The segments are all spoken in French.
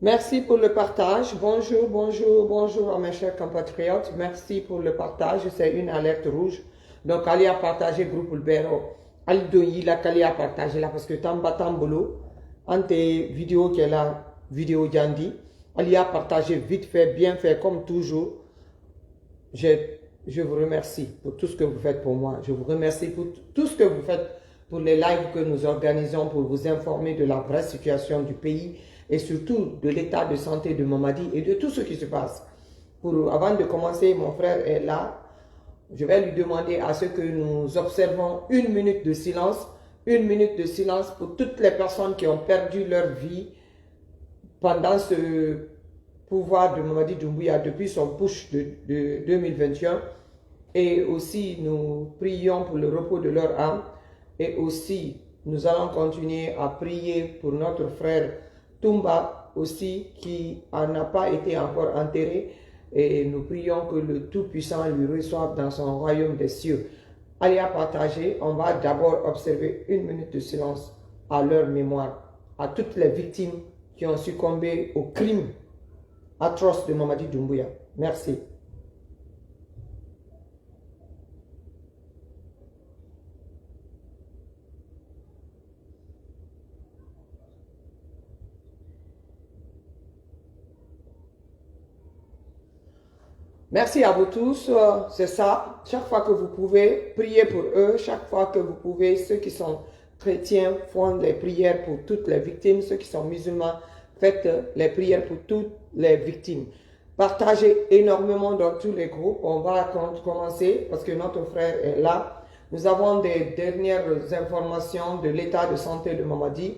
Merci pour le partage. Bonjour, bonjour, bonjour à mes chers compatriotes. Merci pour le partage. C'est une alerte rouge. Donc, allez à partager groupe Ulbero. Allez donner la allez à partager là parce que Tamba Tambolo, ante vidéo qui est là, vidéo Jandi, allez à partager vite fait, bien fait, comme toujours. Je, je vous remercie pour tout ce que vous faites pour moi. Je vous remercie pour tout ce que vous faites pour les lives que nous organisons pour vous informer de la vraie situation du pays et surtout de l'état de santé de Mamadi et de tout ce qui se passe. Avant de commencer, mon frère est là. Je vais lui demander à ce que nous observons une minute de silence pour toutes les personnes qui ont perdu leur vie pendant ce pouvoir de Mamadi Doumbouya depuis son push de 2021. Et aussi, nous prions pour le repos de leur âme. Et aussi, nous allons continuer à prier pour notre frère Toumba aussi, qui n'a pas été encore enterré. Et nous prions que le Tout-Puissant lui reçoive dans son royaume des cieux. Allez à partager. On va d'abord observer une minute de silence à leur mémoire, à toutes les victimes qui ont succombé au crime atroce de Mamadi Doumbouya. Merci. Merci à vous tous, c'est ça. Chaque fois que vous pouvez, priez pour eux. Chaque fois que vous pouvez, ceux qui sont chrétiens font les prières pour toutes les victimes. Ceux qui sont musulmans, faites les prières pour toutes les victimes. Partagez énormément dans tous les groupes. On va commencer parce que notre frère est là. Nous avons des dernières informations de l'état de santé de Mamadi,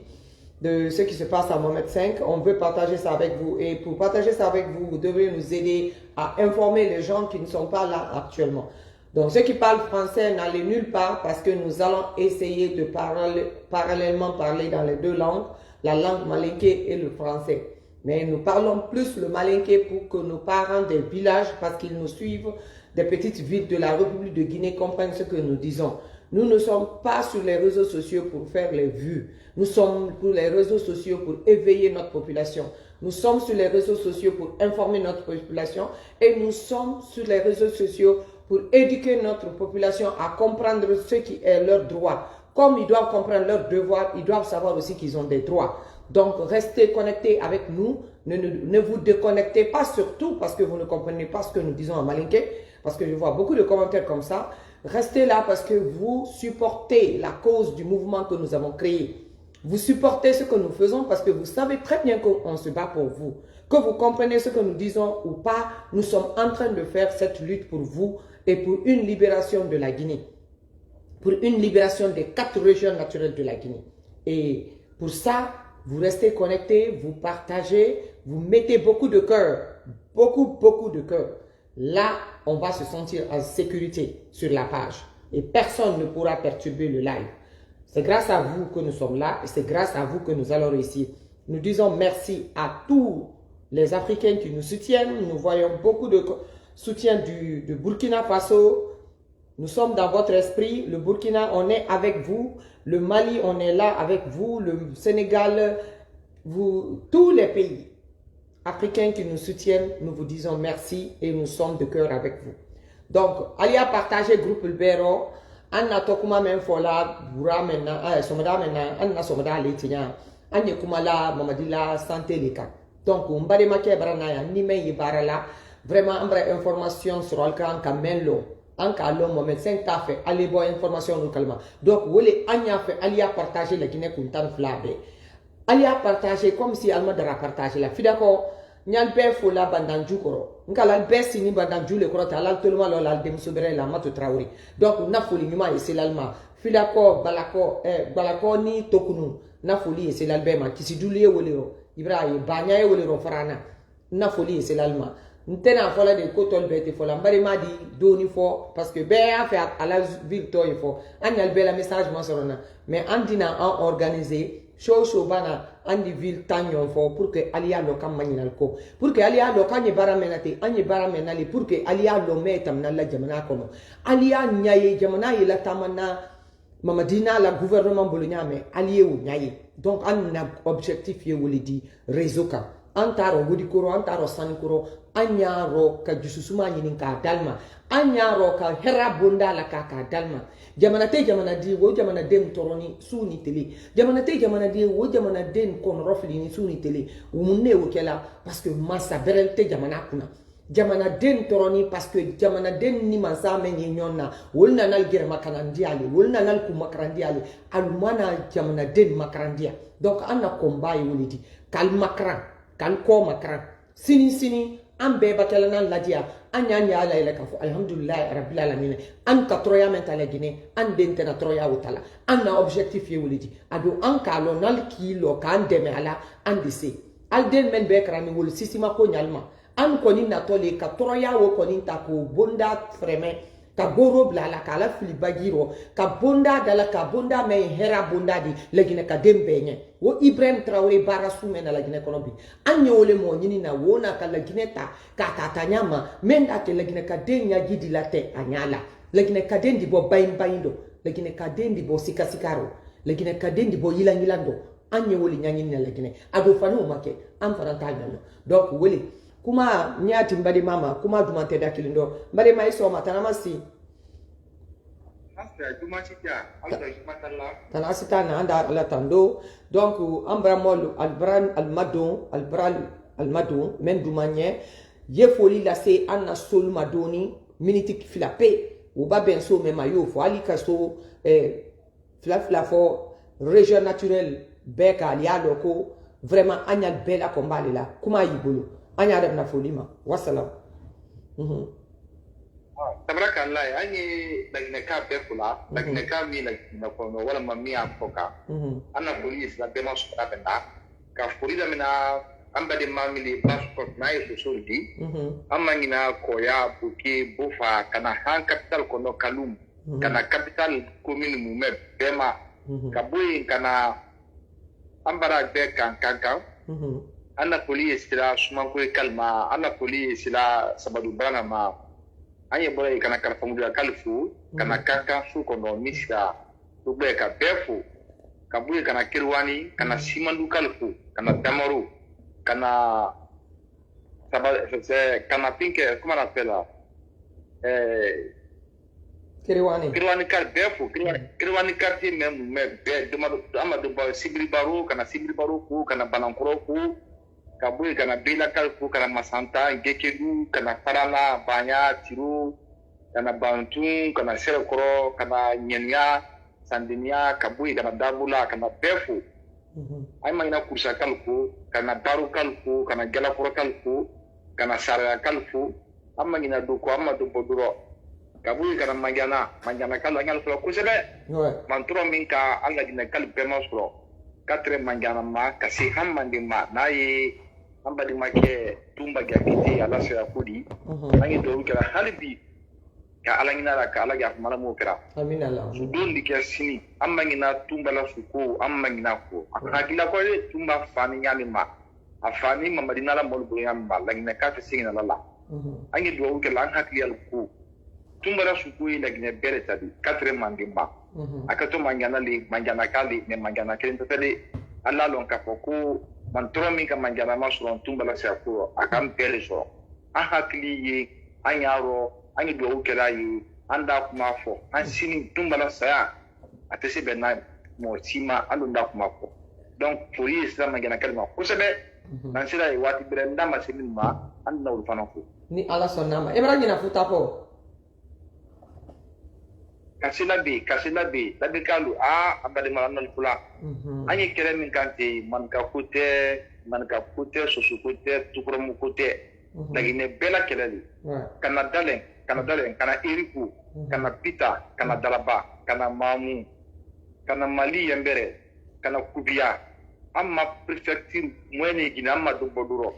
de ce qui se passe à Mohamed V. On veut partager ça avec vous. Et pour partager ça avec vous, vous devrez nous aider à informer les gens qui ne sont pas là actuellement. Donc, ceux qui parlent français, n'allez nulle part parce que nous allons essayer de parallèlement parler dans les deux langues, la langue malinké et le français. Mais nous parlons plus le malinké pour que nos parents des villages, parce qu'ils nous suivent, des petites villes de la République de Guinée, comprennent ce que nous disons. Nous ne sommes pas sur les réseaux sociaux pour faire les vues. Nous sommes sur les réseaux sociaux pour éveiller notre population. Nous sommes sur les réseaux sociaux pour informer notre population et nous sommes sur les réseaux sociaux pour éduquer notre population à comprendre ce qui est leur droit. Comme ils doivent comprendre leurs devoirs, ils doivent savoir aussi qu'ils ont des droits. Donc, restez connectés avec nous. Ne vous déconnectez pas, surtout parce que vous ne comprenez pas ce que nous disons en malinké, parce que je vois beaucoup de commentaires comme ça. Restez là parce que vous supportez la cause du mouvement que nous avons créé. Vous supportez ce que nous faisons parce que vous savez très bien qu'on se bat pour vous. Que vous comprenez ce que nous disons ou pas, nous sommes en train de faire cette lutte pour vous et pour une libération de la Guinée. Pour une libération des 4 régions naturelles de la Guinée. Et pour ça, vous restez connectés, vous partagez, vous mettez beaucoup de cœur. Beaucoup de cœur. Là, on va se sentir en sécurité sur la page. Et personne ne pourra perturber le live. C'est grâce à vous que nous sommes là et c'est grâce à vous que nous allons réussir. Nous disons merci à tous les Africains qui nous soutiennent. Nous voyons beaucoup de soutien du Burkina Faso. Nous sommes dans votre esprit. Le Burkina, on est avec vous. Le Mali, on est là avec vous. Le Sénégal, vous, tous les pays africains qui nous soutiennent, nous vous disons merci et nous sommes de cœur avec vous. Donc, allez à partager groupe Ulbero. Anna tokuma men fola bura mena somada mena anna somada letinya anye kuma la mamadila santé leka donc on bari make barana ya ni men yibara la vraiment ambre information sur alkan kamelo anka lo moment 5 ta fait aller bo information localement donc wole anya fait aller à partager la Guinée kuntan flabe aller à partager comme si alma dara partager la fidako nyal be fola bandanju koro ngala be sini bandanju le koro ta la tolma lo la dem sobere la matu traori donc na foli nyuma ese lalma filako balako ni tokunu na foli ese lalbe ma kisi dulie wolero ibrahim banya e wolero farana na foli ese lalma ntena fola de kotol bete fola mbari ma di doni fo parce que be a fait à la ville toy fo anyal be la message ma sorona mais andina en organiser show bana andi ville tanyon fo pour que alia lo kam maninal ko pour que alia lo kanye baramenate anye baramenali pour que alia lo metam na la jamana kono alia nyaye jamana yi la tamana mamadina la gouvernement bologname alie ou nyaye donc an na objectif ye woli di réseau ka antaro gudikoro antaro sanikoro anyaro ka jususuma nyinin ka dalma anyaro ka hera bonda la ka dalma jamana te jamana di wo jamana dem toroni suni tele jamana te jamana di wo jamana den kon rofli ni suni tele wumunne wo kela parce que massa berel te jamana kuna jamana den toroni parce que jamana den ni mansa men nyonna wolna nal ger makanandi ali wolna nal ku makrandi ali almana jamana den makrandia donc anna combat yulidi kal makran kal ko makran sini an bɛɛ bakɛlana ladiya an y'a ɲɛ ala yɛlɛ k'a fɔ alhamdulilahi rabbil alamin an ka tɔrɔya mɛn ta la Guinée an den tɛna tɔrɔya o ta la an na objectif ye wuli di a don an k'a lɔn n'ale k'i lɔ k'an dɛmɛ a la an de se ali den mɛn bɛɛ kɛra ni wolo sisima ko ɲalima an kɔni natɔ le ka tɔrɔya o kɔni ta k'o bonda fɛrɛmɛ ka goro bila la k'a la fili baji rɔ ka bonda da la ka bonda mɛn hɛra bonda di Laginɛ ka den bɛɛ ɲɛ wo Ibrahim Traoré baara su mɛn na Laginɛ kɔnɔ bi an ye ole mɔgɔ ɲini na wo na ka Laginɛ ta k'a ta ɲa ma mɛn da tɛ Laginɛ ka den ɲaji di la tɛ a ɲa la Laginɛ ka den di bɔ bayin dɔ Laginɛ ka den di bɔ sikasika rɔ Laginɛ ka den di bɔ yilan dɔ an ye ole ɲaɲini na Laginɛ a don fana o ma kɛ an fana t'a ɲa donc wele kuma n'i y'a ti n balima ma kuma duman tɛ da kelen dɔ n balima i sɔgɔma tanama si tana sita na anda ala tando donc an bara mɔlu albran almadon men dumanye ye foli lase an na solu madoni miniti fila pe o ba bɛn so mɛ ma y'o fɔ hali ka so fila fɔ région naturelle bɛɛ ka ali y'a dɔn ko vraiment an y'a bɛɛ la kɔn b'ale la kuma y'i bolo an y'a daminɛ foli ma wasalam. Tabarakallah an ye Laginɛka bɛɛ fula Laginɛka min Laginɛ kɔnɔ walima min y'a fɔ kan an na foli ye sira bɛɛ ma sɔrɔ bɛ na ka foli daminɛ an badenma min ba sɔrɔ n'a ye soso di an ma ɲina Kɔya Boke Bofa ka na han capital kɔnɔ Kalum ka na capital commune Mumɛ bɛɛ ma ka bɔ yen ka na an bara bɛɛ kan an na foli ye sira Sumankoye Kalima an na foli ye sira Sabadu Barana ma an ye bɔra yen ka na Karafamuduya Kalifu ka na Kankan su kɔnɔ Misira u bɛɛ ka bɛɛ fo ka bɔ yen ka na Kiriwani ka na Simandu Kalifu ka na Damaru ka na Pinkɛ comment on appelle là Kiriwani ka bɛɛ fo Kiriwani quartier même bɛɛ Amadu Sibiri Baro ka na Sibiri Baro fo ka na Banankɔrɔ fo ka bɔ yen ka na Bela Kalifu ka na Masanta Gekedu ka na Farala Banya Tiro ka na Bantun ka na Sɛrɛkɔrɔ ka na Ɲɛniya Sandiniya ka bɔ yen ka na Dabula ka na bɛɛ fo an ma ɲina Kurusa Kalifu ka na Baro Kalifu ka na Jalakɔrɔ Kalifu ka na Saraya Kalifu an ma ɲina Doko an ma Doko dɔrɔn ka bɔ yen ka na Manjana Kalifu an y'a sɔrɔ kosɛbɛ Mantɔrɔ min ka an Laginɛ Kalifu bɛɛ ma sɔrɔ 4 Manjana ma ka se an Mande ma n'a ye an balimakɛ Tumba Gakite ala sera kodi an ye duwawu kɛra hali bi ka ala ɲina la ka ala kɛ a kumana m'o kɛra su don di kɛ sini an ma ɲina Tumba la su ko an ma ɲina ko a ka hakilila ko ye Tumba fani ɲami ma a fani Mamadi n'ala mɔlu bolo ɲami ma Laginɛ k'a tɛ segin ala la an ye duwawu kɛra an hakiliyali ko Tumba la su ko ye Laginɛ bɛɛ de ta di 4 Mande ma a ka to Manjana le Manjanaka le mais Manjana kelen tɛ de ala lɔn k'a fɔ ko Mantɔrɔ min ka Manjana ma sɔrɔ Tumba la sera ko a k'an bɛɛ de sɔrɔ an hakili ye an y'a rɔ an ye duwawu kɛra ye an t'a kuma fɔ an sini Tumba la saya a tɛ se bɛn n'a mɔgɔ si ma an dun t'a kuma fɔ donc foli ye sira Manjana kɛlɛ ma kosɛbɛ n'an sera ye waati bɛrɛ n da ma se min ma an tɛna olu fana fo ni ala sɔnn'a ma e bɛna ɲina futa kɔ kasila be labikalu a balima an fula an ye kɛlɛ min kan ten manika ko tɛ soso ko tɛ tukɔrɔmu ko tɛ Laginɛ bɛɛ la kɛlɛ de kana Dalen kana Eriku kana Pita kana Dalaba kana Mamu kana Mali Yɛnbɛrɛ kana Kubiya an ma préfecture moyenne ye Guinée an ma dɔ bɔ dɔrɔn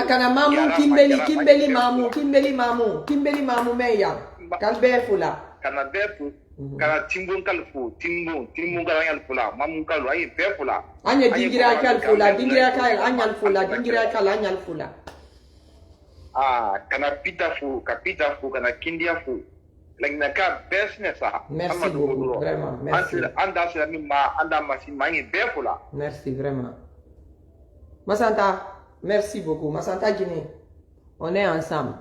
kana Mamu Kimbeli Mamu mɛ yan k'an bɛɛ fo la kana bɛɛ fo kana Timbon Kalifu Timbon kala an y'a fo la Mamu Kalu an ye bɛɛ fo la an ye Dingira Kal fo la Dingira Kal an y'a fo la kana Pita fo kana Kindia fo Laginɛ ka bɛɛ sinɛ sa merci beaucoup vraiment merci an da sera min ma an da ma si ma an ye bɛɛ fo la merci vraiment Masanta Merci beaucoup. Masanta Guinée. On est ensemble.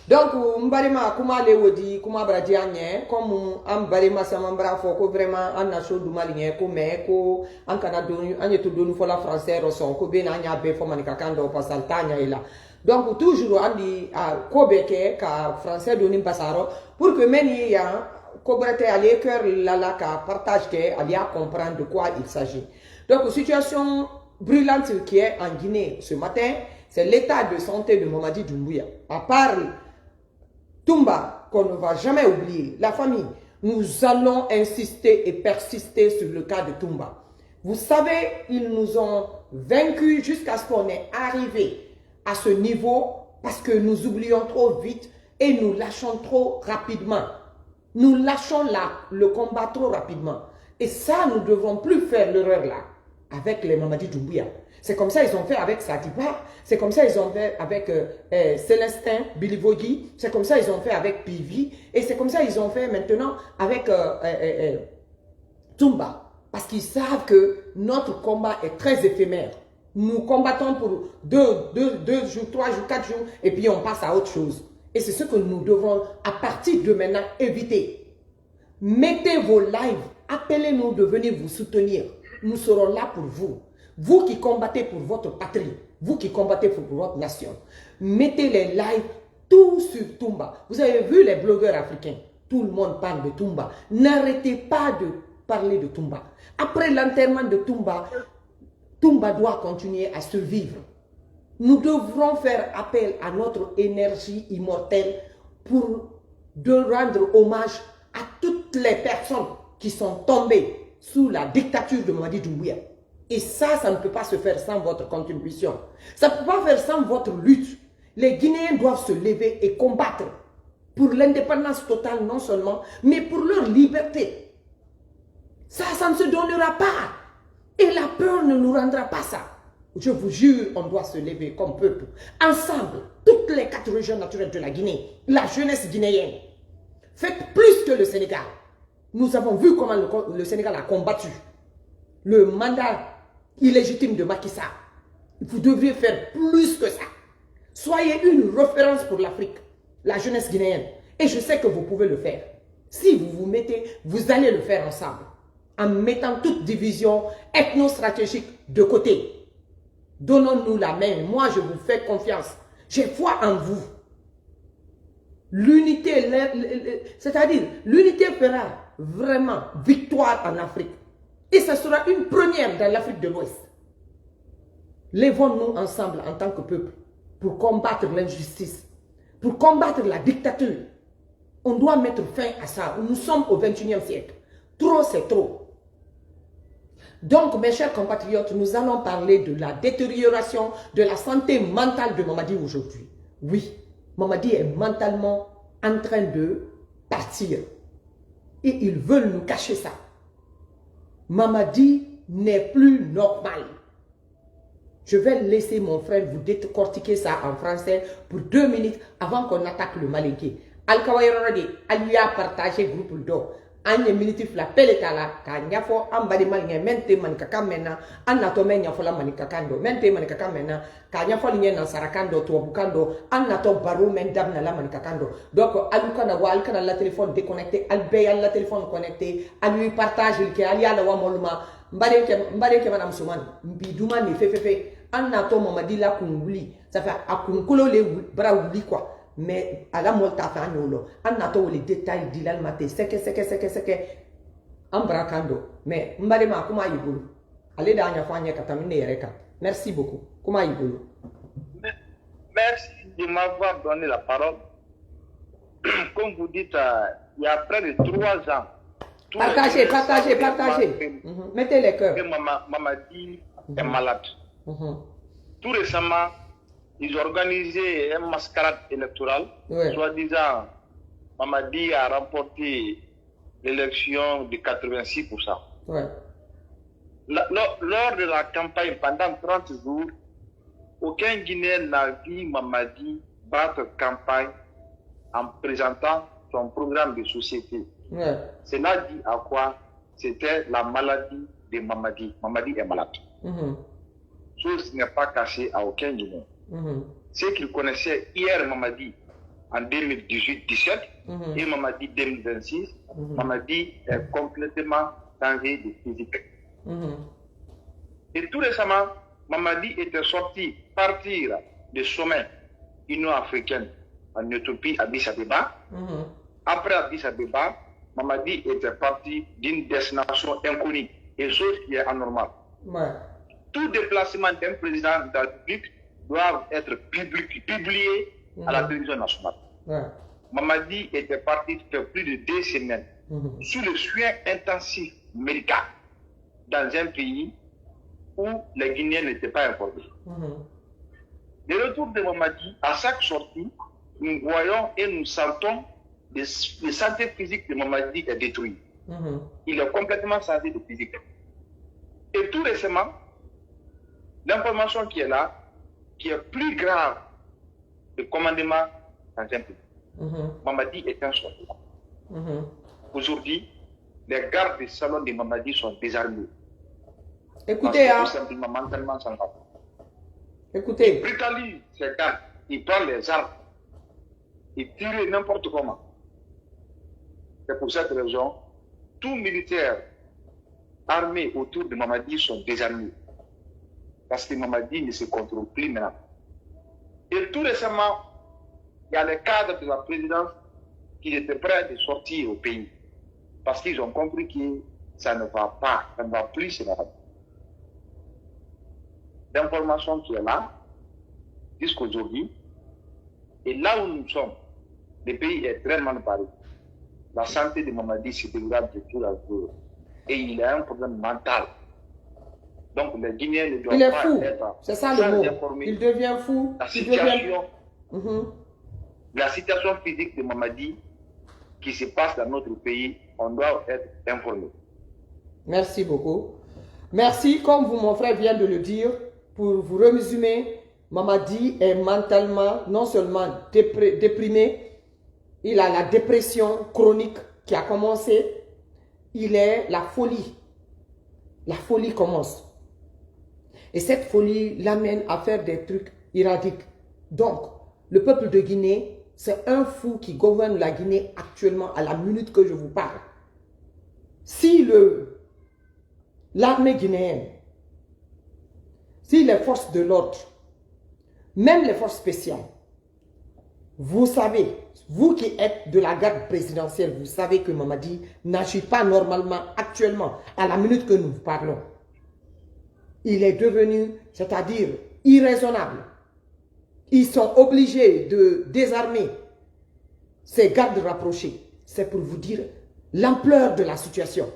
Donc, mbarima kuma le wodi kuma braji anye comme am barima samambra foko vraiment an na show du malien ko me ko an kana donu anye to donu fola français roson ko be na nya be fo manika kando pasal tanya ila. Donc toujours andi a ko beke ka français doni pasaro pour que meni ya ko brete aller cœur la ka partage que ali à comprendre de quoi il s'agit. Donc situation brûlante qui est en Guinée ce matin, c'est l'état de santé de Mamadi Doumbouya. À part Toumba, qu'on ne va jamais oublier, la famille, nous allons insister et persister sur le cas de Toumba. Vous savez, ils nous ont vaincus jusqu'à ce qu'on est arrivé à ce niveau parce que nous oublions trop vite et nous lâchons trop rapidement. Nous lâchons le combat trop rapidement. Et ça, nous ne devrons plus faire l'erreur là avec les Mamadi Doumbouya. C'est comme ça ils ont fait avec Sadiba, c'est comme ça ils ont fait avec Célestin Bilivogui, c'est comme ça ils ont fait avec Pivi, et c'est comme ça ils ont fait maintenant avec Toumba. Parce qu'ils savent que notre combat est très éphémère. Nous combattons pour 2 jours, 3 jours, 4 jours, et puis on passe à autre chose. Et c'est ce que nous devrons, à partir de maintenant, éviter. Mettez vos lives, appelez-nous de venir vous soutenir. Nous serons là pour vous. Vous qui combattez pour votre patrie, vous qui combattez pour votre nation, mettez les lives tout sur Toumba. Vous avez vu les blogueurs africains, tout le monde parle de Toumba. N'arrêtez pas de parler de Toumba. Après l'enterrement de Toumba, Toumba doit continuer à survivre. Nous devrons faire appel à notre énergie immortelle pour rendre hommage à toutes les personnes qui sont tombées sous la dictature de Mamadi Doumbouya. Et ça ne peut pas se faire sans votre contribution. Ça ne peut pas faire sans votre lutte. Les Guinéens doivent se lever et combattre pour l'indépendance totale non seulement, mais pour leur liberté. Ça ne se donnera pas. Et la peur ne nous rendra pas ça. Je vous jure, on doit se lever comme peuple. Ensemble, toutes les 4 régions naturelles de la Guinée, la jeunesse guinéenne. Faites plus que le Sénégal. Nous avons vu comment le Sénégal a combattu le mandat illégitime de Macky Sall. Vous devriez faire plus que ça. Soyez une référence pour l'Afrique, la jeunesse guinéenne. Et je sais que vous pouvez le faire. Si vous vous mettez, vous allez le faire ensemble. En mettant toute division ethno-stratégique de côté. Donnons-nous la main. Moi, je vous fais confiance. J'ai foi en vous. L'unité, c'est-à-dire, l'unité fera vraiment victoire en Afrique. Et ce sera une première dans l'Afrique de l'Ouest. Lèvons-nous ensemble en tant que peuple pour combattre l'injustice, pour combattre la dictature. On doit mettre fin à ça. Nous sommes au XXIe siècle. Trop, c'est trop. Donc, mes chers compatriotes, nous allons parler de la détérioration de la santé mentale de Mamadi aujourd'hui. Oui, Mamadi est mentalement en train de partir. Et ils veulent nous cacher ça. Mamadi n'est plus normal. Je vais laisser mon frère vous décortiquer ça en français pour 2 minutes avant qu'on attaque le Malinké. Al-Kawairoradi, Ali a partagé le groupe d'eau. Anye militif la peletala ka nyafo ambali malinye mente manikaka mena anato menya fola manikakando mente manikaka mena ka nyafo linye na sarakando to bukando anato baru mendam na la manikakando donc aluka na wal kana la téléphone déconnecté albe la téléphone connecté alui partage le ke ali ala wa moluma mbare ke madame Soumane mbiduma ni fefefe anato Mamadi la kunguli ça fait akunkolo le bra wuli quoi. Mais à la molta fa nyolo anato les détails dilal maté seke ambrakando mais mbale ma kuma yibulu ale da nya fanya katamine yereka. Merci beaucoup. Kuma yibulu. Merci de m'avoir donné la parole. Comme vous dites, il y a près de 3 ans. Partagez. Mettez les cœurs. Mamadi est malade. Tout récemment, ils ont organisé un mascarade électorale. Soi-disant, Mamadi a remporté l'élection de 86%. Lors de la campagne, pendant 30 jours, aucun Guinéen n'a vu Mamadi battre campagne en présentant son programme de société. Cela dit à quoi? C'était la maladie de Mamadi. Mamadi est malade. chose n'est pas cachée à aucun Guinéen. Ceux qui connaissaient hier Mamadi en 2018-17 et Mamadi 2026, Mamadi est complètement changé de physique. Et tout récemment, Mamadi était sorti partir du sommet Union africaine en Éthiopie, à Addis Abeba. Après Addis Abeba, Mamadi était parti d'une destination inconnue, et chose qui est anormale. Tout déplacement d'un président de la République doit être publié à la télévision nationale. Mamadi était parti faire plus de 2 semaines sous le soin intensif médical dans un pays où les Guinéens n'étaient pas informés. Le retour de Mamadi, à chaque sortie, nous voyons et nous sentons la santé physique de Mamadi est détruite. Il est complètement changé de physique. Et tout récemment, l'information qui est là, qui est plus grave, le commandement dans un pays. Mamadi est un soldat. Aujourd'hui, les gardes du salon de Mamadi sont désarmés. Écoutez, tout simplement, mentalement, ça ne va pas. Écoutez. Il brutalise ses gardes, il prend les armes, il tire n'importe comment. C'est pour cette raison, tous militaires armés autour de Mamadi sont désarmés. Parce que Mamadi ne se contrôle plus maintenant. Et tout récemment, il y a les cadres de la présidence qui étaient prêts de sortir au pays. Parce qu'ils ont compris que ça ne va pas, ça ne va plus se faire. L'information qui est là, jusqu'aujourd'hui, et là où nous sommes, le pays est très mal paré. La santé de Mamadi se dégrade de jour à jour. Et il a un problème mental. Donc les Guinéens ne doivent pas être... C'est ça le mot. Il devient fou. La situation physique de Mamadi qui se passe dans notre pays, on doit être informé. Merci beaucoup. Merci, comme mon frère vient de le dire, pour vous résumer, Mamadi est mentalement non seulement déprimé, il a la dépression chronique qui a commencé, il est la folie. La folie commence. Et cette folie l'amène à faire des trucs irradiques. Donc, le peuple de Guinée, c'est un fou qui gouverne la Guinée actuellement à la minute que je vous parle. Si l'armée guinéenne, si les forces de l'ordre, même les forces spéciales, vous savez, vous qui êtes de la garde présidentielle, vous savez que Mamadi n'agit pas normalement actuellement, à la minute que nous parlons. Il est devenu, c'est-à-dire irraisonnable. Ils sont obligés de désarmer ces gardes rapprochés. C'est pour vous dire l'ampleur de la situation.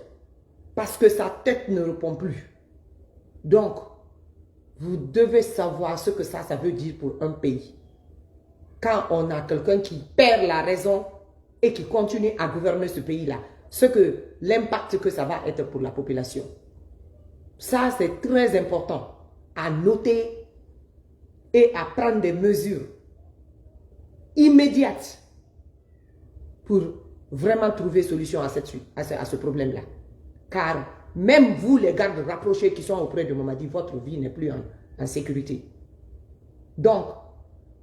Parce que sa tête ne répond plus. Donc, vous devez savoir ce que ça veut dire pour un pays. Quand on a quelqu'un qui perd la raison et qui continue à gouverner ce pays-là, l'impact que ça va être pour la population. Ça, c'est très important à noter et à prendre des mesures immédiates pour vraiment trouver solution à ce problème-là. Car même vous, les gardes rapprochés qui sont auprès de Mamadi, votre vie n'est plus en sécurité. Donc,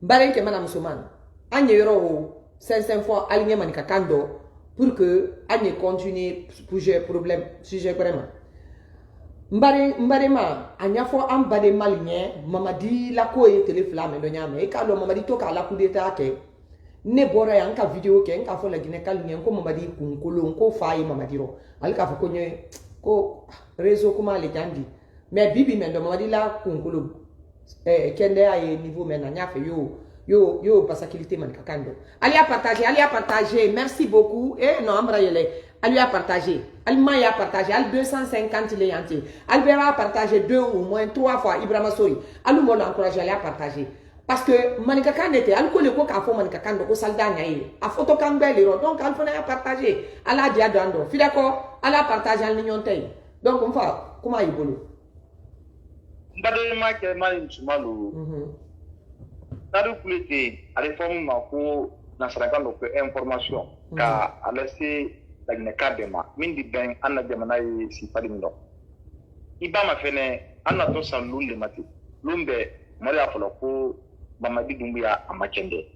Mbaren ke Madame Souman, Agne Yoro, 500 fois aligné Manikakando pour que Agne continue pour gérer problème, sujet vraiment. Mbarema, Anya fo ambade maligné, Mamadi la ko ye téléflamme de nyame, et quand Mamadi toka la coup d'état ke, ne bora ya nka vidéo ke, nka fo la Guinée kaligné, ko Mamadi kunkolo, nko faye Mamadi ro, alika fo konye, ko réseau comment les gandi, mais bibi men de Mamadi la kunkolo, kende aye niveau men anya fe yo basakilité man kakando. Allez à partager, merci beaucoup, non ambra yele. Elle lui a partagé. Elle m'a partagé. Elle 250 les entiers. Elle verra partager 2 ou moins 3 fois Ibrahima Sori. Elle m'a encouragé à partager. Parce que Manika Kande était, elle connaît quoi qu'a fait Manika Kande au salda naïe. A photo Kambel donc elle venait à partager. Elle a dit à Dando. Fi d'accord, elle a partagé en l'union taille. Donc on va, comment il bolo? Mbadema ke mali msumalo. Nadu kulete, à l'informe mako, na sarakan donc information. Ka a laissé la Guinée Kadema, Mindi Ben, Anna Demanaï, si pas de Ibama Fene, Anna Tosan Lund de Mati. lumbe Maria Foloko Mamadi Doumbouya a Makende.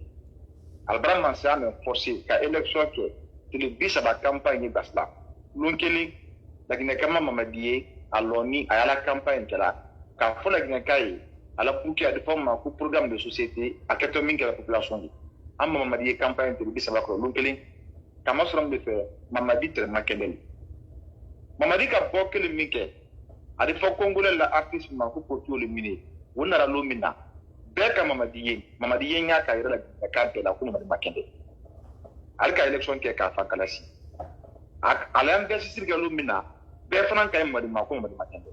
Albram Mansa me forcé qu'à élection que le bis à la campagne basla. Lunkeli, la Guinée-Kama Mamadié, à l'ONI, à la campagne qu'elle a. Car faut la Guinée-Kaye, à la Pouki à de forme un programme de société à 4 000 la population. À Mamadié campagne de le bis à la Lunkeli, comment se rendre faire Mamadi de Makende. Mamadi ka bokke le mike. A de fois Congolais la artiste m'a coupé le mini. On a la lumina. Beka Mamadi nya ka ira la carte la kuma Makende. Alka élection ke ka fa kalasi. Alam de sisir ga lumina. Be fran kay madi makuma Makende.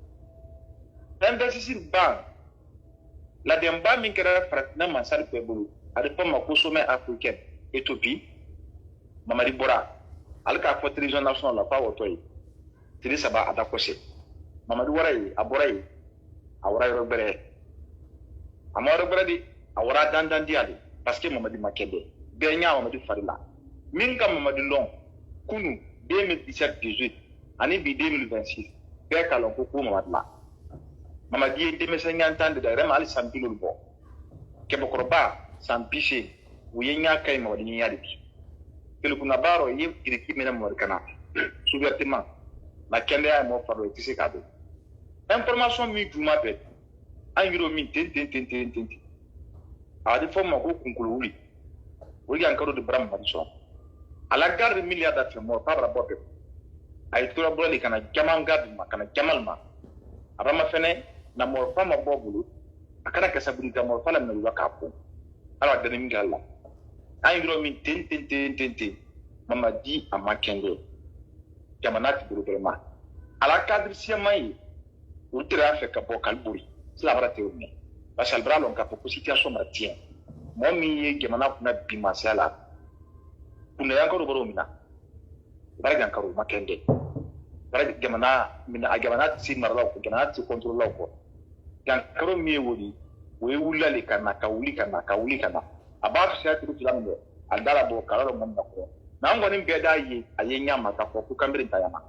Dem sisir ban. La demba min kera fratna mansal pebulu. A de fois ma sommet africain Éthiopie. Mamadi Bora. Alka fa télévision nationale la pa wotoy. Tiri saba adakose. Mamadi warai aborai. Awrai robere. Amara bradi awara dandan diali parce que Mamadi Makende benya Mamadi Farila minka Mamadi Long kunu 2017-18 ani bi 2026 be kalon ko Mamadi la Mamadi de mesengantande de rema ali sampilul bo ke bokorba sampiche uyenya kay Mamadi nyali kele kuna baro yi kiriki mena Mamadi kana souvertement Makende ay mo faro tisi kado information mi duma pe angiro min ten a de forme ko kunkulu wuli wuli an karo de bram madison ala garde milliard d'affaires mo par rapport ay tura broli kana jaman garde ma kana jamal ma arama fene na mo fama bobulu akana ka sabuni da mo fala na waka ko ala de min galla angiro min ten Mamadi a Makende jamanati burubema ala cadre siamai ultra fe ka bokal buri sila bara teomi basal bralon ka pour situation matin momi ye gemana kuna bimasala kuna yankaro boromina bara yankaro Makende bara gemana mina agamana si marlo ko gemana si control ko yankaro mi wodi we wulale kana ka wuli kana aba se atu filambe andala bo kalaro mon nako na ngoni mbeda yi ayenya maka ko ku kambiri tayama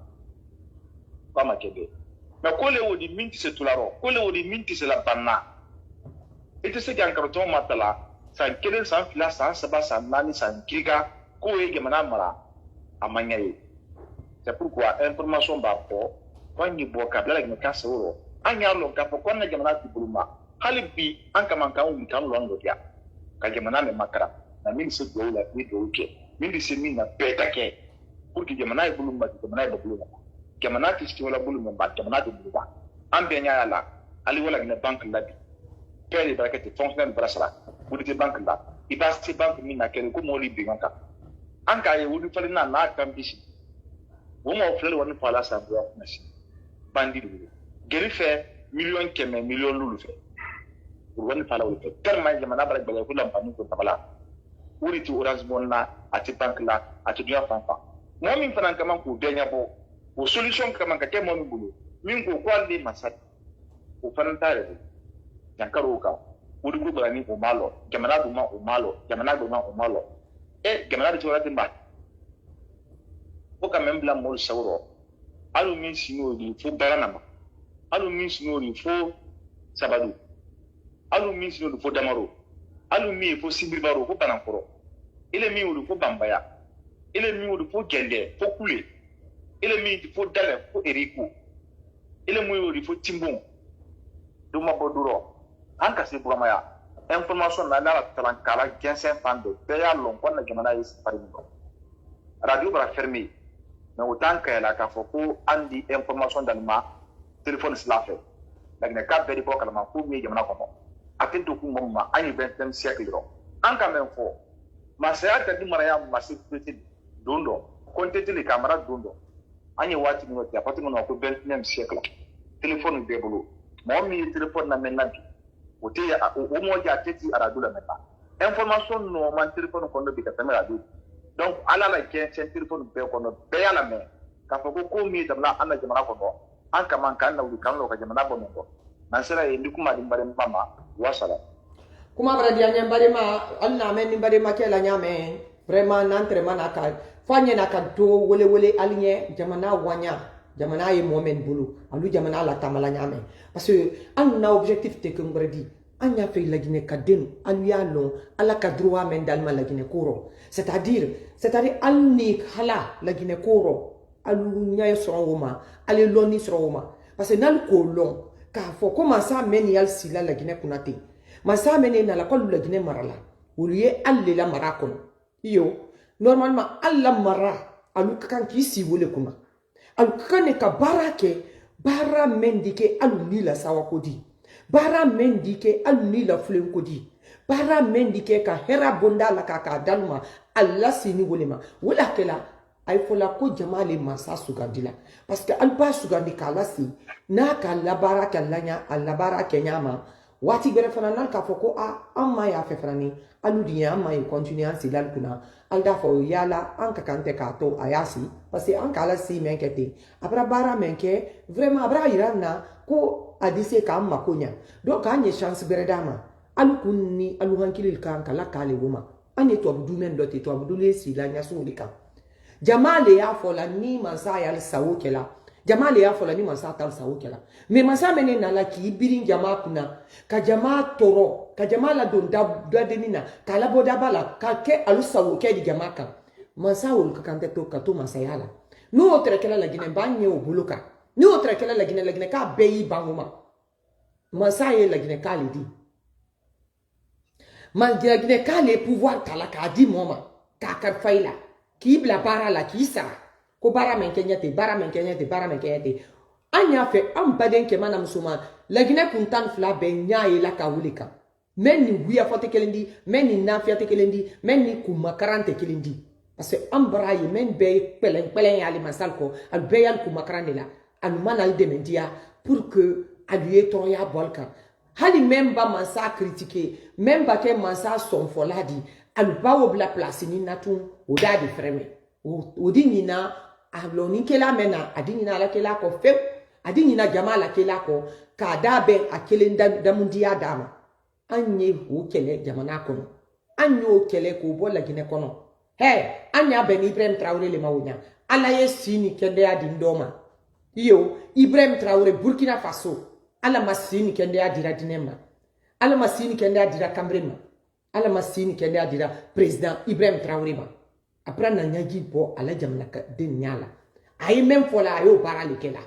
ba Makende na kole wodi minti se tularo kole wodi minti se la banna ite se kan karoto matala san kelen san fila san saba san nani san kiga ko e gemana mara amanya yi c'est pourquoi information ba ko wangi bo ka bla ni ka soro anya lo ka ko na gemana ti buluma halibi an kaman kan wi kan lo ndo dia ka gemana me makara na min se do la ni do ke min di se min na peta ke pour que gemana e buluma ti gemana e buluma jamana ti wala bulu men ba jamana do bulu ba ambe nya yala ali wala ne bank labi pere barakati fonctionnaire brasala wudi bank la ibasti bank min na kene ko moli bi ganka anka ye wudi fali na kambisi wo mo flele woni fala sa bo nasi bandi du geri fe million keme million lulu fe woni fala woni fe tellement jamana barak bala ko lampani ko tabala wudi ti orange bonna ati bank la ati duya fanfa mo min fanan kaman ko denya bo o solution kama ka kemo mi bulu min ko kwalli masat o fananta re yankaro ka wudi ko bani o malo jamana do ma o malo e jamana do wala timba o ka membla mol sawro alu min sino di fo baranama alu min sino di fo sabadu alu min sino di fo damaro alu mi fo sibibaro fo banankoro ile mi wudi fo bambaya ile mi wudi fo gende fo kule ile mi fo dale fo eriko ile mu yori fo timbon do maboduro anka se burama ya information na la talan kala gensen fando be ya lon ko na jamana is parindo radio bara fermé mais autant que la ka fo ko andi information dans ma téléphone slafe la ne ka be di bokala ma ko mi jamana ko atento ku momma ani 20e siècle ro anka men fo ma se ata di mara ya ma se petit dondo kontete le camera dondo anye wati ni wati apati ngono ko 20e siècle téléphone be bolo mo mi téléphone na menabi ote ya o mo ja teti aradula meta information no man téléphone ko no bi ka tamera do donc ala la ke téléphone be ko no be ala me ka fa ko mi tabla ana jamana ko do an ka man kan na wi kan lo ka jamana bo no man sera e ndikuma di mbare mama wasala kuma bara dia nyambare ma alla men ni bare ma kela nyame vraiment nantre manaka fanye na kanto wole alinye jamana wanya jamana ye momen bulu alu jamana la tamala nyame parce que an na objectif te kumbredi an ya fait la Guinée kadenu alu ya long ala ka droit men dalma la Guinée koro c'est-à-dire al ni hala la Guinée koro alu nya soro woma ale loni soro woma parce que nal ko long ka fo comment ça men yal sila la Guinée kunate ma ça men na la kolu la Guinée marala wuluye alle la marakon yo normalement alla mara alu kan ki si wole kuna alu kan ka barake bara mendike alu ni la sawa kodi bara mendike alu ni la flen kodi bara mendike ka hera bonda la ka dalma alla sini wolema wala kala ay fola ko jamale masa sugandila parce que alba sugandi kala si na ka la baraka lanya alla baraka nyama wati bere fana nan ka foko amma ya fe frani alu diya amma y continuer si lal kuna alda fo yala an ka kante ka to ayasi parce que an kala si menkete abra bara menke vraiment abra irana ko adise ka amma konya donc anye chance bere dama alu kunni alu hankilil kan kala kale woma anye to abdu men dote to abdu le si la nyaso lika jamale ya fo la ni mansa ya sawo kela jamale ya fo la ni mansa tal sawo kela mais mansa menen na la ki birin jama kuna ka jama toro ka jama la don da denina ka la boda bala ka ke alu sawo ke di jama kan mansa wol ka kante to ka to mansa yala no otre kela la Guinée banye o buluka no otre kela la Guinée ka beyi banguma mansa ye la Guinée ka le di man la Guinée ka le pouvoir kala ka di moma ka kar faila ki bla para la ki sa ko bara men kenyate anya fe am baden ke mana musuma la Guinée kuntan fla be nyaay la ka wulika men ni wiya fote kelendi men ni nafiate kelendi men ni kuma 40 kelendi parce que am brayi men be pelen ya li masal ko al be yal kuma 40 la an manal dementia pour que aluye troya bolka hali memba mansa critiquer memba ke mansa son foladi al bawo bla place ni natun o dadi freme o dinina aloni kela mena adinina la kela ko fe adinina jamala kela ko ka dabe akele damundia dama anye o kele jamana kono anyo kele ko bola Guinée kono anya ben Ibrahim Traoré le mawunya ala yesini kende adi ndoma iyo Ibrahim Traoré Burkina Faso ala masini kende adira dinema ala masini kende adira Cambrema ala masini kende adira président Ibrahim Traoré ma après na nyagi bo ala jamana de nyala ay même fola ayo bara lekela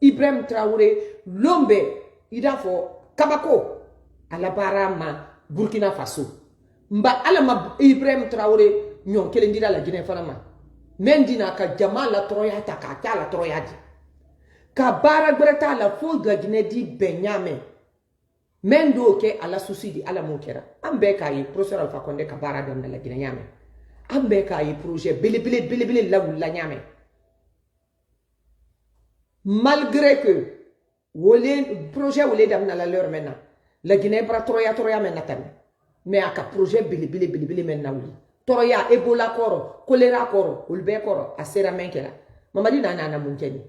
Ibrahim Traoré lombe idafo kabako ala bara ma Burkina Faso mba ala ma Ibrahim Traoré nyon kele ndira la Guinée fana ma mendina ka jamala troya ta ka kala troya di ka bara greta la fo de la Guinée di Benyame mendo ke ala susidi ala mokera ambe ka yi professeur Alpha Condé ka bara dem la Guinée nyame ambe ka yi projet belebele la wula nyame malgré que wole projet wole dam na la leur maintenant la Guinée bra troya maintenant tam mais aka projet belebele maintenant wuli troya Ebola koro choléra koro ulbe koro asera menkela mamadi na munkeni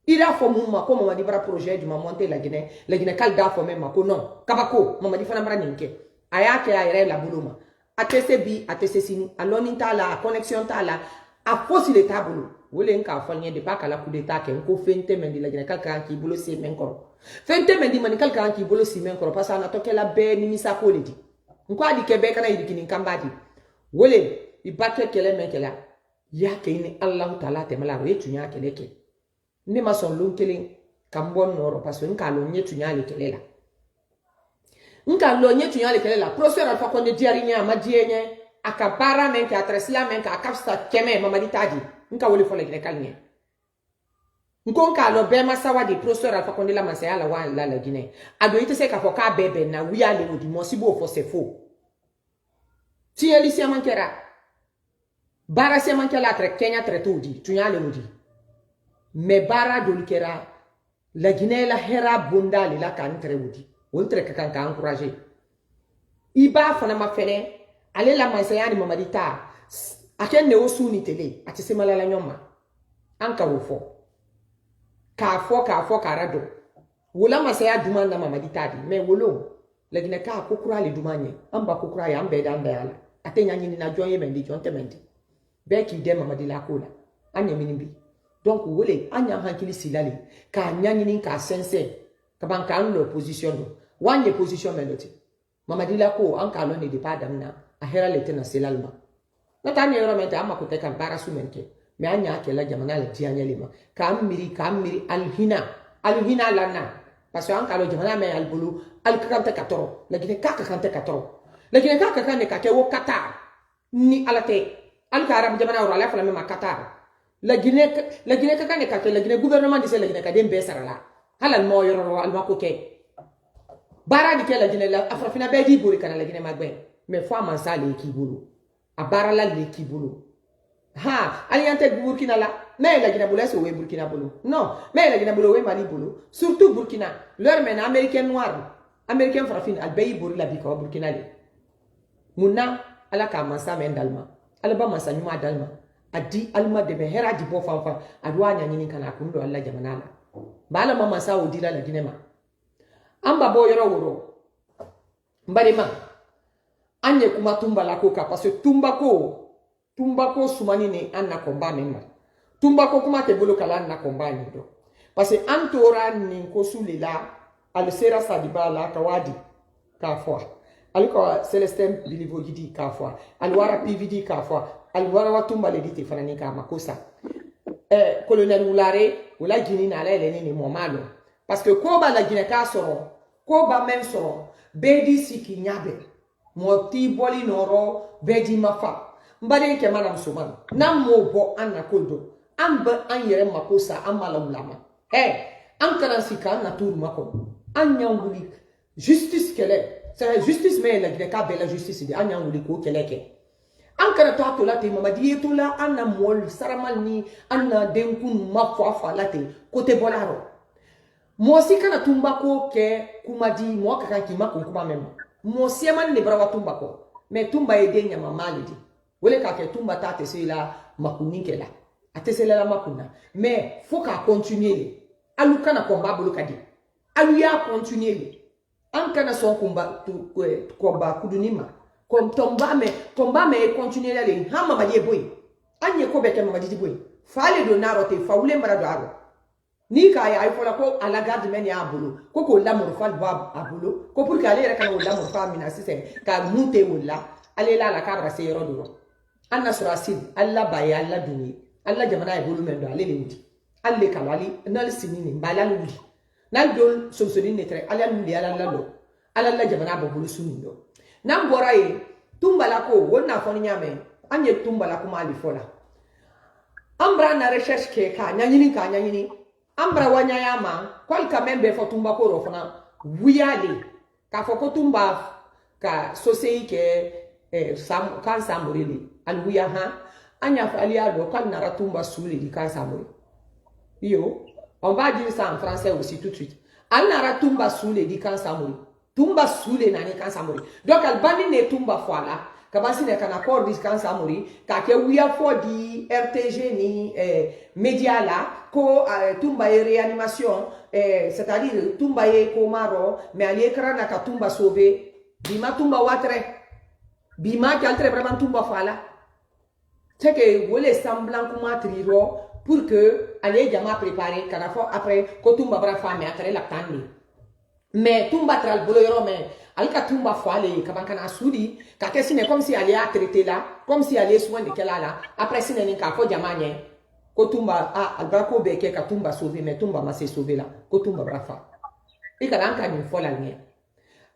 ira fo mumma ko mamadi bra projet du monter la Guinée kalda fo même ko non kabako mamadi fana bra ninke ayake ayre la buluma atese bi atese sini aloni tala connexion tala a fosi le tabulu wole nka falnya de baka la coup d'état ke ko fente mendi la Guinée kalka ki bolo si menkoro fente mendi man kalka ki bolo si menkoro pasa na tokela be ni misa ko ledi nko adi kebe kana yidikini kambadi wole ibake kele menkela ya ke ni Allah taala te mala re tunya kele ke ne ma son lon kele kambon noro parce nka lo nye tunya le kele la nka lo nye tunya le kele la professeur Alpha Condé diarinya ma dienye akabara men ka atresla men ka akafsta keme mama ditadi nka wole fo le kele kalnye nko nka lo be masawa di professeur Alpha Condé la masaya la wa la Guinée ado ite se ka fo ka bebe na wi ale odi mo sibo fo se fo ti elisia mankera bara se mankela tre Kenya tre tudi tunya le odi me bara dolikera la Guinée la hera bondali la kan tre odi oltre ka kan encourager iba fana ma fene ale la masaya ni mama dita aken ne osuni tele ati se malala nyoma anka wofo ka rado wola masaya dumanda mama dita di me wolo la Guinée ka kokura le dumanye amba kokura ya ambe danda yala atenya nyini na joye mendi jonte mendi beki de mama di la kola anye minimbi donc wole anya hankili silali ka nyanyini ka sense ka ban kan lo position do wanye position meloti mamadi la ko an ka lo ne de pa damna a hera lete na silalma na tani yoro mente amma ko te kan para sumenke me anya ke la jamana le tianya lima ka miri alhina lana parce que an ka lo jamana me albulu al kakante katoro la gine kaka kante katoro la gine kaka kane ka ke wo Qatar ni alate al ka arab jamana ro ala fala me ma Qatar la Guinée kaka ne kake la Guinée gouvernement dit la Guinée kadem be sarala halal mo yoro al mako ke bara di ke la Guinée la afrafina be di buri kana la Guinée magben mais fois man sa le kibulu a bara la le kibulu ha aliante Burkina la mais la Guinée bulu so we Burkina bulu non mais la Guinée bulu we Mali bulu surtout Burkina leur men américain noir américain frafine al be buri la biko Burkina le munna ala ka mansa men dalma ala ba mansa nyuma dalma adi alma de be hera di bo fanfa adwa nya nyini kana kundo alla jamana la bala mama sa odila la dinema amba bo yoro woro mbari ma anye kuma tumba la koka parce que tumba ko sumani ni anna komba memma tumba ko kuma ke bolo kala anna komba ni do parce que antora ni ko sulila al sera sadiba la kawadi ka fwa alko Celestin Bilivo gidi ka fwa alwara PVD ka fwa alwara watumba le dite fanani ka makosa colonel Wulare wala gini na la ni momalo parce que ko ba la gine ka soro ko ba men soro bedi siki nyabe moti boli noro bedi mafa mbade ke manam suman nam mo bo anna koldo amba an yere makosa amala ulama an kana sika na tour mako anya nguli justice kele c'est justice mais la gine ka bela justice di anya nguli ko keleke an kana to atola te mamadi to la anna mol saramal ni anna denkun mafa late kote bolaro mo si kana tumba ko ke kumadi mo ka kan kima ko kuma mem mo si man ne brawa tumba ko mais tumba e denya mamali di wole ka ke tumba ta te sela makuni kela ate sela la makuna mais faut ka continuer alu kana komba bulu kadi alu ya continuer an kana son komba kudunima komba me continuer aller ha mama ye boy anye ko beke mama di boy fale do naro te faule mara do aro ni ka ya ifola ko ala garde men ya bulu ko la mo fal ba abulo ko pour que aller kana la mo fa mina sise ka mute wala ale la kabra se yoro do anna surasid alla baya alla duni alla jamana e bulu men do ale le wudi alle kalali nal sinini mbala ludi nal dol so ne tre ala ludi ala la jamana bo bulu sunindo nan bora ye tumbala ko wonna foni nyame anye tumbala kuma ali fola ambra na recherche ke ka nyanyini ambra wanya yama kwal ka membe fo tumba ko rofona wiyale ka fo ko tumba ka sosei ke kan samurili al wiya ha anya fa ali ado kan nara tumba suli di kan samuri yo on va dire ça en français aussi tout de suite al nara tumba suli di kan samuri tumba sule na ne kan samuri donc al bandi ne tumba foala kabasi ne kana accord di kan samuri ka ke wiya fo di RTG ni media la ko tumba e réanimation c'est-à-dire tumba e komaro mais ali ekra na ka tumba sauver bima tumba watre bima ki altre vraiment tumba foala c'est que wole semblant kuma triro pour que ali jama préparer kana fo après ko tumba bra femme après la tandi mais tumba tral bolo yoro mais alka tumba foale kabankana sudi ka kesine comme si allait à traiter là comme si allait soin de kela là après sine ni ka fo jamanye ko tumba albako beke ka tumba sauver mais tumba ma se sauver là ko tumba brafa ikalanka ni fola ni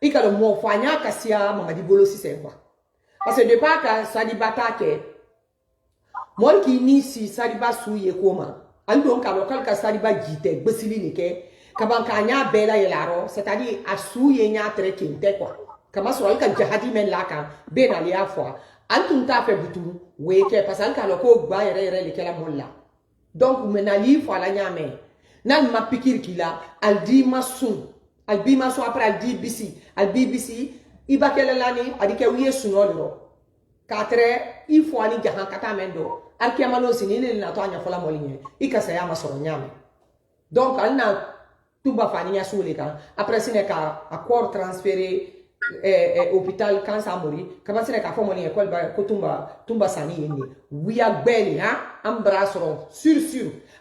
ikalo mo fanya kasia mamadi bolo si c'est quoi parce que de pas ka sadibata ke mon ki ni si sadiba suye koma ando ka lokal ka sadiba jite gbesili ni ke kabanka nya bela yelaro c'est-à-dire asuye nya tre kinte quoi kama so alka jahadi men laka be na lia fois antun ta fe butu weke parce alka loko gba yere le kala molla donc menali fois la nya me nan ma pikir kila al di masun al bi masun après al di bisi al bbc iba kala lani adike wiye sunolo katre il faut ani jahan kata mendo al kiamalo sinile na to anya fola molinye ikasa ya masoro nyame donc alna tumba faniya sule kan après sine ka accord transféré hôpital kan samori kaba sine ka fomoni école ba ko tumba sani yende wiya gbeli ha ambra soro sur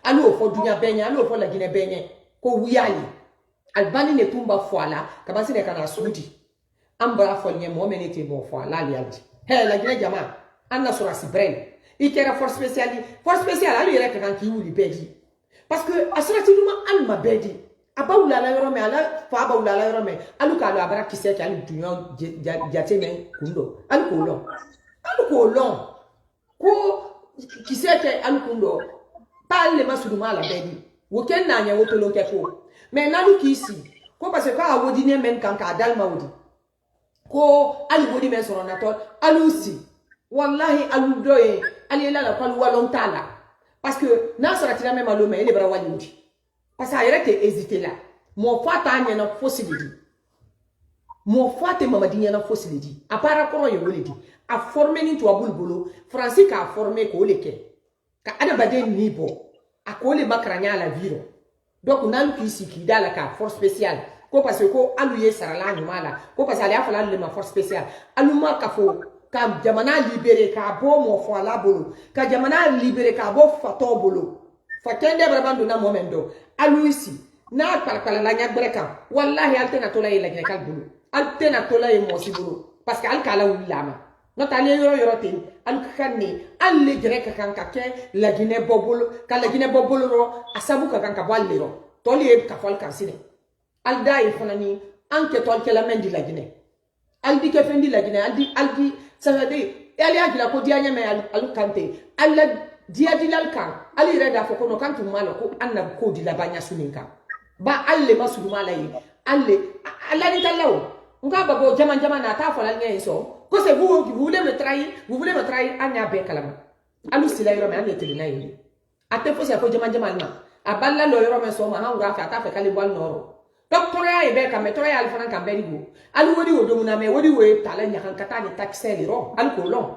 Allo fo dunya benya, allo fo la Guinée benye. Ko wiyali. Albani ne tumba foala, kabasi ne kana sudi. Ambara fo nye mo menete mo foala li aldi. He la Guinée jama, anna sura sibrel. Ikera force spéciale. Force spéciale ali rek kan ki wuli bedi. Parce que asrati duma alma bedi. Aba ulala yoro me ala fa ba ulala yoro me. Alu ka lo abara kise ki alu dunyo jate men kundo. Alu ko long. Ko kise ki alu kundo. Pa le masuduma la bedi. Woken na nya woto lo kefo. Mais nalu kisi. Ko parce que a wodi ne men kan ka dalma wodi. Ko alu wodi men soro na to alu si. Wallahi alu doye ali la kwa walon tala. Parce que na sarati la même allo mais ele bra wali wodi. Parce que ayere te hésiter là. Mon fata anya na fosilidi. Mon fata mamadi nya na fosilidi. A para kono ye wolidi. A formé ni to abulbolo. Francis ka formé ko leke. Ka ada bade ni bo. A ko le makranya la viro. Donc on a lu ici qui dans la force spéciale. Ko parce que ko aluye sarala nyumala. Ko parce que ali afala le ma force spéciale. Aluma ka fo ka jamana libéré ka bo mo fo la bolo. Ka jamana libéré ka bo fato bolo. Fakende brabando na momento. Alu ici. Na pala la nya breka. Wallahi altena tola ye la nya kal bolo. Altena tola ye mo si bolo. Parce que al kala ulama. Not ale yoro tin al kanni alle greka kan ka ke la Guinée bobolo ka la Guinée bobolo ro asabu ka kan ka balle ro toli e ka fal kan sine al dai fanani anke tol ke la mendi la Guinée al di ke fendi la Guinée al di ça veut dire ali agila ko dianya me al kante al dia dilal kan ali reda fo kono kan tum malo ko anna ko di la banya suninka ba alle masulu mala yi alle alla ni talaw nga babo jaman na ta fala ngey so. Ko c'est vous qui voulez me trahir, anya be kalama. Alu sila yoro me anya telina yindi. Ate fo se fo jama ma. Aballa lo yoro me so ma hanga fa ta fe kali bol noro. Docteur ya be ka metro ya alfana kan beri go. Alu wodi wodo muna me wodi we tala nya kan kata ni taxi ro. Al ko long.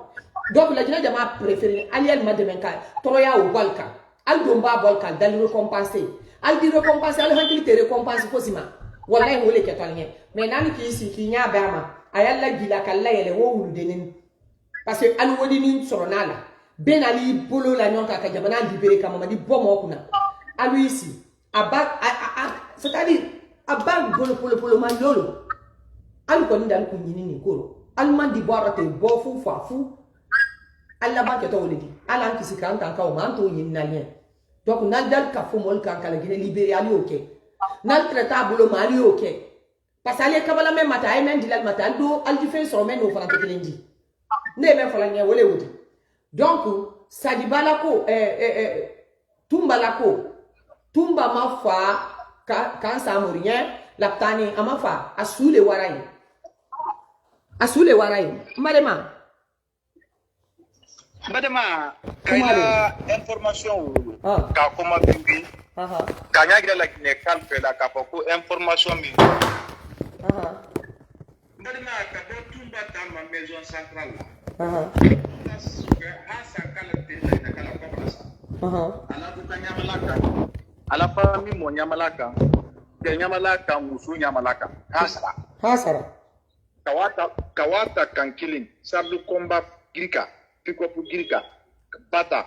Donc la jina jama préféré ali al mademenka toroya o bolka. Al domba bolka dal récompenser. Al di récompenser al hankili te récompenser fo sima. Wallahi wole ke tolnye. Mais nani ki isi ki nya bama. Ayalla gila kala yele wo wuludenin parce que alu wodi ni soronala ben ali bolo la nyonka ka jamana libéré ka mama di bomo kuna alu ici aba c'est-à-dire aba polo man lolo alu ko ndal ko nyini ni koro alu man di boarate bo fu fafu alla ba ke to wolidi ala kisi kan kan ka o man to yin na lien donc nal dal ka fo mol kan kala gine libéré ali ok nal traitable mali ok. Parce que les kabala même mata ay men dilal mata do al différence sur men no fana tekelendi ne men fala nya wole wudi donc sadi balako tumba ma fa kan sa morien laptani ama fa asule warai madema kaya information ka koma bingi kanya gida la kine kalpe la ka ko information mi Madame, quand on tombe dans ma maison centrale, à la famille, mon Yamalaka, Yamalaka, Moussou Yamalaka, Hasara. Kawata can killing, Sabu combat Grika, Pikopu Grika, Bata,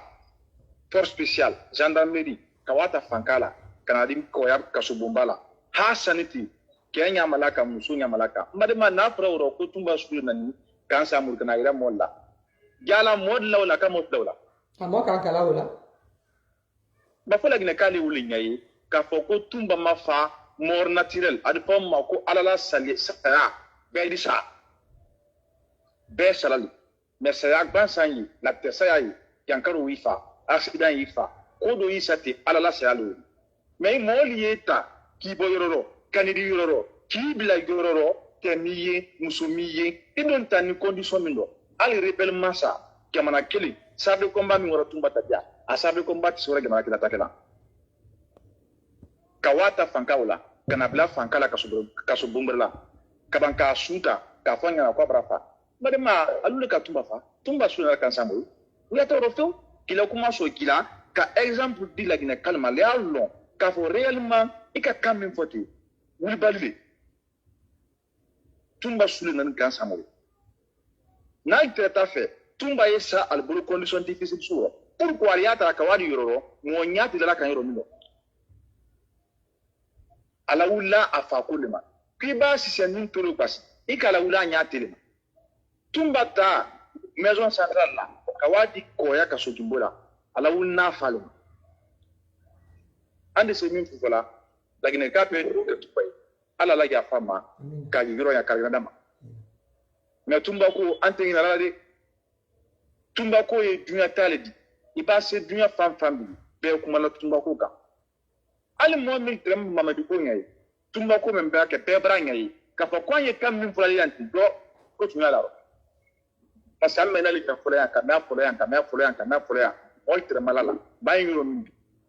force spéciale, gendarmerie, Kawata Fankala, Kanadim Koyab Kasubumbala, Hasaniti. Kenya malaka musunya malaka madema na frawro ko tumba sulu nani kan sa mur kana ira molla jala mod lawla ka mod lawla amo kan kala wala ba fola gina kali wuli nyayi ka foko tumba mafa mor naturel adpo ma ko alala sali sara be di sa be salali mais saya ban sanyi la tesa yi yankaro wifa accident yifa ko do yisati alala salu mais molieta ki boyororo kanidi yororo ki bila yororo temiye musumiye idon tani condition mindo ali rebel massa jamana keli sabe combat mi wara tumba tabia a sabe combat sura jamana kila takela kawata fankawla kana bla fankala kasubumbrla kabanka suta ka fanya na kwa brafa madema alule ka tumba sura kan sambu uya to rofto kila kuma so kila ka exemple di la gina kalma le allon ka fo réellement ika kamin foti wuli balile tumba sulu nan kan samuru na ita ta fe tumba yesa albulu condition difficile suwa pourquoi il y a ta kawadi yoro mo nyati dala kan yoro mino ala wula afa kulema kiba si senin tulu pas ikala wula nyati le tumbata maison centrale la kawadi koya ka sotumbola ala wulna falo ande se min fufola lakini kape ke tupai ala la ya fama ka yoro ya karina dama mais tumbako ante ina la de tumbako e dunya taledi iba se dunya fam be kuma la tumbako ka ali mo min trem mamadu ko ngai tumbako men ba ke pebra ngai ka fa kwanye kam min fulali anti do ko tunya la parce que amena li ka fulaya ka na fulaya o trem malala ba yiro mi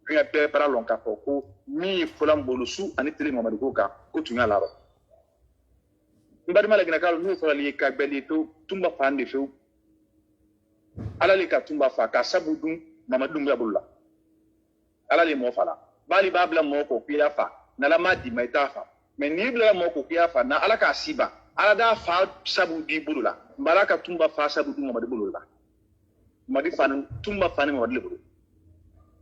dunya pebra lon ka ko mi fulan bolusu ani tele mamadu ko ka ko tunya la mbadi mala gina kalo nu fulali ka beli to tumba fande few ala le ka tumba fa ka sabudun mamadu ngabulla ala le mo fala bali babla mo ko kiya fa na la madi maita fa mais ni bla mo ko kiya fa na ala ka siba ala da fa sabudi bulula baraka tumba fa sabudun mamadu bulula madi fa tumba fa ni mamadu bulula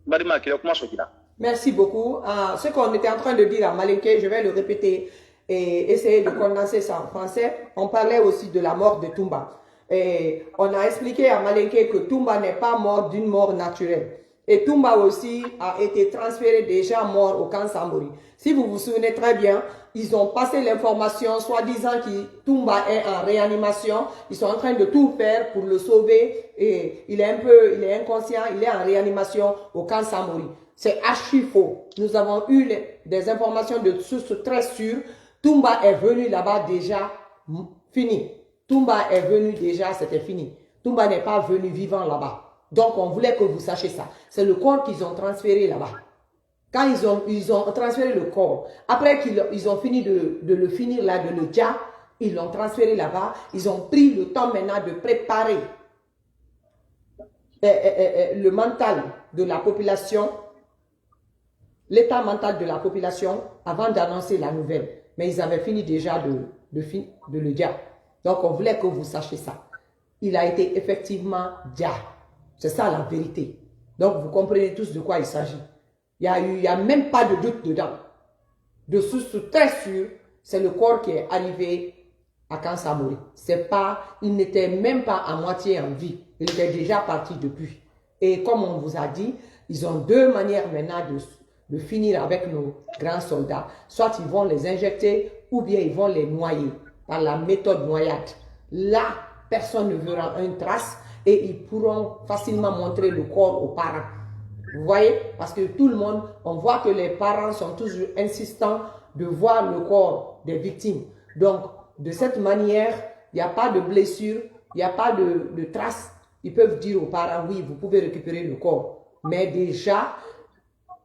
mbadi ma kiya kuma so kida. Merci beaucoup. Ce qu'on était en train de dire à Malinké, je vais le répéter et essayer de condenser ça en français. On parlait aussi de la mort de Toumba. Et on a expliqué à Malinké que Toumba n'est pas mort d'une mort naturelle. Et Toumba aussi a été transféré déjà mort au camp Samori. Si vous vous souvenez très bien, ils ont passé l'information soi-disant que Toumba est en réanimation. Ils sont en train de tout faire pour le sauver. Et il est inconscient, il est en réanimation au camp Samori. C'est archi faux. Nous avons eu des informations de sources très sûres. Toumba est venu là-bas déjà fini. Toumba est venu déjà, c'était fini. Toumba n'est pas venu vivant là-bas. Donc, on voulait que vous sachiez ça. C'est le corps qu'ils ont transféré là-bas. Quand ils ont transféré le corps, après qu'ils ont fini de le finir là, de le dia, ils l'ont transféré là-bas. Ils ont pris le temps maintenant de préparer le mental de la population, l'état mental de la population avant d'annoncer la nouvelle. Mais ils avaient fini déjà de le dia. Donc, on voulait que vous sachiez ça. Il a été effectivement dia. C'est ça la vérité. Donc, vous comprenez tous de quoi il s'agit. Il n'y a même pas de doute dedans. De source très sûre, c'est le corps qui est arrivé à Camp Samori. Il n'était même pas à moitié en vie. Il était déjà parti depuis. Et comme on vous a dit, ils ont deux manières maintenant de finir avec nos grands soldats. Soit ils vont les injecter ou bien ils vont les noyer par la méthode noyade. Là, personne ne verra une trace et ils pourront facilement montrer le corps aux parents. Vous voyez? Parce que tout le monde, on voit que les parents sont toujours insistants de voir le corps des victimes. Donc, de cette manière, il n'y a pas de blessure, il n'y a pas de traces. Ils peuvent dire aux parents, oui, vous pouvez récupérer le corps. Mais déjà,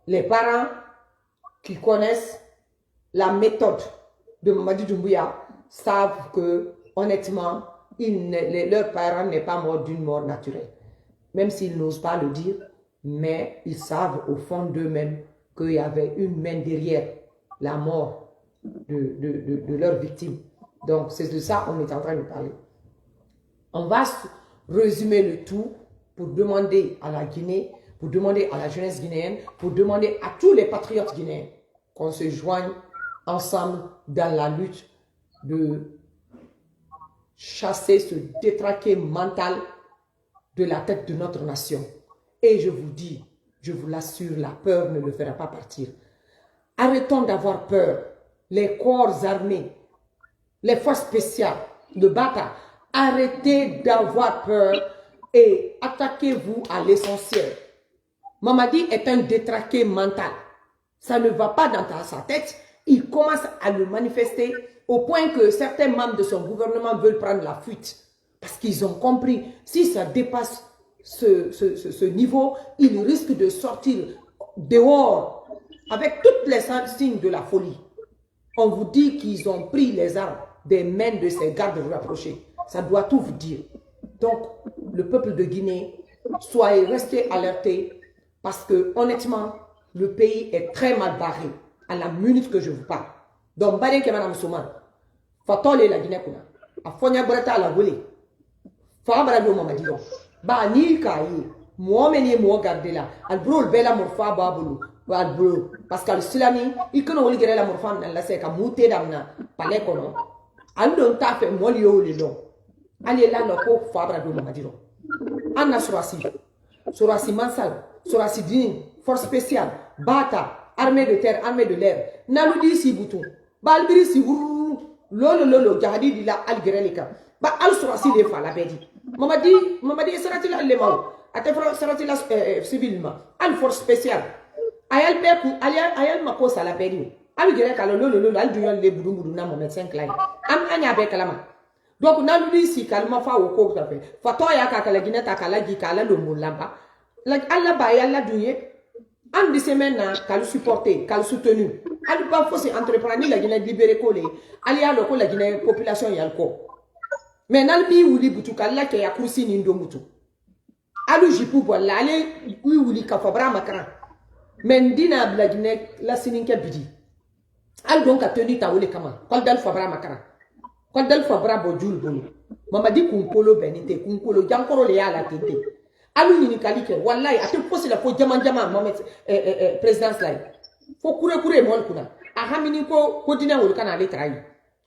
les parents qui connaissent la méthode de Mamadi Doumbouya savent que, honnêtement, leurs parents n'est pas mort d'une mort naturelle. Même s'ils n'osent pas le dire, mais ils savent au fond d'eux-mêmes qu'il y avait une main derrière la mort de leur victime. Donc, c'est de ça qu'on est en train de parler. On va résumer le tout pour demander à la Guinée, pour demander à la jeunesse guinéenne, pour demander à tous les patriotes guinéens qu'on se joigne ensemble dans la lutte de chasser ce détraqué mental de la tête de notre nation. Et je vous dis, je vous l'assure, la peur ne le fera pas partir. Arrêtons d'avoir peur. Les corps armés, les forces spéciales, le BATA, arrêtez d'avoir peur et attaquez-vous à l'essentiel. Mamadi est un détraqué mental. Ça ne va pas dans sa tête. Il commence à le manifester au point que certains membres de son gouvernement veulent prendre la fuite. Parce qu'ils ont compris, si ça dépasse ce niveau, il risque de sortir dehors avec toutes les signes de la folie. On vous dit qu'ils ont pris les armes des mains de ces gardes rapprochés. Ça doit tout vous dire. Donc, le peuple de Guinée, soyez restés alertés parce que, honnêtement, le pays est très mal barré à la minute que je vous parle. Donc, Baren Kemana Moussouman, Fatole la Guinée Kuna, a Fonya Breta la Wole, Fabra do Mamadi, Ba ni Kaye, Moi, meni moi garder là. Al bro bela morfa babulu. Al bro parce que silami il kono woli gere la morfa na la se ka muté damna palé kono. Al don ta fe mo liyo le lo. Ali la no ko fabra do mamadiro. Anna surasi mansal, surasi din, force spéciale, bata, armée de terre, armée de l'air. Naludi si bouton. Balbiri si lolo jahadi di la al gerelika. Ba al surasi le fa la bedi. Mamadi sarati la le mau. Ate sarati la civilement. Al force spéciale. Ayal beku ayal mako sala bedi. Al gerelika lolo al duyon le budu na mo médecin clair. Am anya be kalama. Donc naludi si kalma fa wo ko ta fe. Fato ya ka kala gina ta kala gi kala lo mulamba. La alla ba ya la duye. En 10 semaines kal supporter, kal soutenu. Al pas faut se entreprendre la gina libérer ko le. Ali ya lo ko la gina population ya ko. Mais nal bi wuli butu kala ke ya kursi ni ndo mutu. Alu jipu bola ale wuli ka fabra makran. Mais ndina bla gina la sininke bidi. Al donc a tenu ta wole kama. Kol dal fabra makran. Kol dal fabra bo jul bonu. Mamadi kunkolo benite kunkolo jankoro le ya la tete. Alu ni kalike wallahi ate posi la fo jama Mohamed présidence là fo kure mol kuna a hamini ko dina wol kana le trai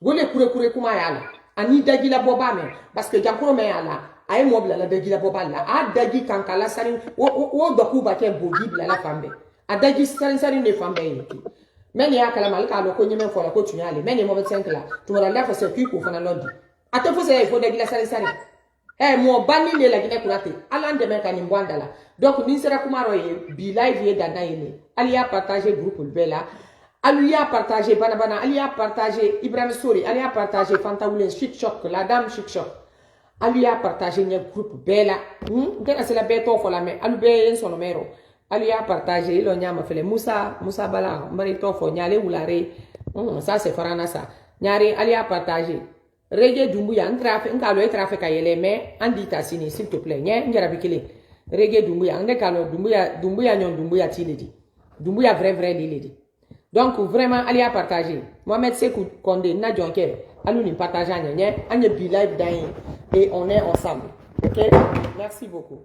gole kure kuma yala ani dagi la boba me parce que jankoro me yala ay mobla la dagi la boba la a dagi kankala sari wo doku ba ke bogi bla la fambe a dagi sari ne fambe yiti men ya kala mal ka lo ko nyeme fo la ko tunyale men mo 25 la tu mara la fo se ku fana lodi ate fo se fo dagi la sari mo bani le la gine kurate ala ndeme ka ni mbwanda la donc ni sera kumaro ye bi live ye dana yene ali ya partager groupe bela ali ya partager bana ali ya partager Ibrahim Sori ali ya partager Fanta Wulen Chic Choc la dame Chic Choc ali ya partager ne groupe bela ngena c'est la beto fo la me alu be en son numero ali ya partager lo nyama fele Musa Bala mari to fo nyale wulare ça c'est farana ça nyari ali ya partager Reggae Dumbuya nkalo trafic ayele me andi tasini s'il te plaît nye ngara bikile Reggae Dumbuya ngé kalo Dumbuya nyon Dumbuya tiledi Dumbuya vrai liledi donc vraiment allez à partager Mohamed Sekou Kondé na jonke allons ni partager anya bi live et on est ensemble. OK, merci beaucoup.